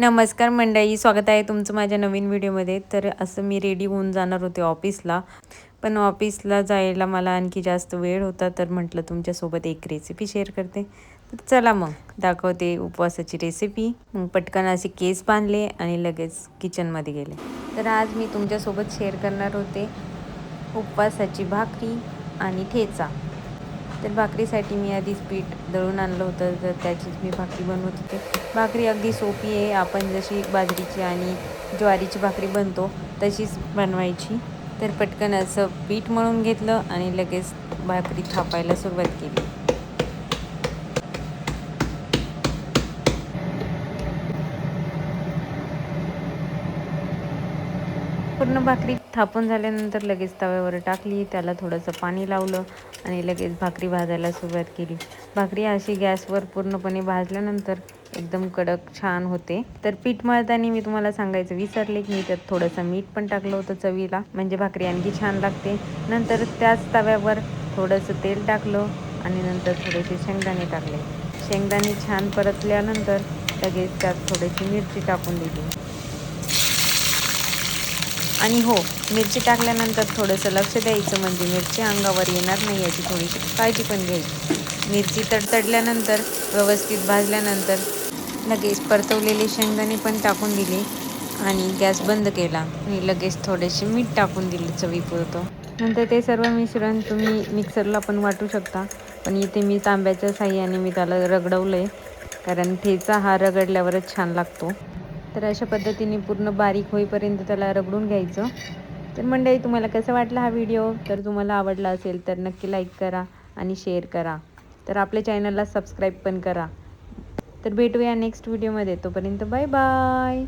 नमस्कार मंडळी, स्वागत आहे तुमचं माझ्या नवीन व्हिडिओमध्ये. तर असं मी रेडी होऊन जाणार होते ऑफिसला, पण ऑफिसला जायला मला आणखी जास्त वेळ होता. तर म्हटलं तुमच्यासोबत एक रेसिपी शेअर करते. तर चला मग दाखवते उपवासाची रेसिपी. मग पटकन असे केस बांधले आणि लगेच किचनमध्ये गेले. तर आज मी तुमच्यासोबत शेअर करणार होते उपवासाची भाकरी आणि ठेचा. तर भाकरीसाठी मी आधीच पीठ दळून आणलं होतं, तर त्याचीच मी भाकरी बनवत होते. भाकरी अगदी सोपी आहे. आपण जशी बाजरीची आणि ज्वारीची भाकरी बनतो तशीच बनवायची. तर पटकन असं पीठ मळून घेतलं आणि लगेच भाकरी थापायला सुरुवात केली. पूर्ण भाकरी थापून झाल्यानंतर लगेच तव्यावर टाकली, त्याला थोडंसं पाणी लावलं आणि लगेच भाकरी भाजायला सुरुवात केली. भाकरी अशी गॅसवर पूर्णपणे भाजल्यानंतर एकदम कडक छान होते. तर पीठ मळताना मी तुम्हाला सांगायचं विसरले की मी त्यात थोडंसं मीठ पण टाकलं होतं चवीला, म्हणजे भाकरी आणखी छान लागते. नंतर त्याच तव्यावर थोडंसं तेल टाकलं आणि नंतर थोडेसे शेंगदाणे टाकले. शेंगदाणे छान परतल्यानंतर लगेच त्यात थोडीशी मिरची टाकून दिली. आणि हो, मिरची टाकल्यानंतर थोडंसं लक्ष द्यायचं, म्हणजे मिरची अंगावर येणार नाही याची थोडीशी काळजी पण घ्यायची. मिरची तडतडल्यानंतर व्यवस्थित भाजल्यानंतर लगेच परतवलेले शेंगदाणे पण टाकून दिले आणि गॅस बंद केला आणि लगेच थोडेसे मीठ टाकून दिले चवीपुरतं. नंतर ते सर्व मिश्रण तुम्ही मिक्सरला पण वाटू शकता, पण इथे मी तांब्याच्या साहाय्याने मी त्याला रगडवलं आहे, कारण ठेचा हा रगडल्यावरच छान लागतो. तर अशा पद्धतीने पूर्ण बारीक होईपर्यंत त्याला रगडून घ्यायचं. तर मंडळी, तुम्हाला कसा वाटला हा व्हिडिओ? तर तुम्हाला आवडला असेल तर नक्की लाईक करा आणि शेअर करा. तर आपल्या चॅनलला सबस्क्राईब पण करा. तर भेटूया नेक्स्ट व्हिडिओमध्ये. तोपर्यंत बाय बाय.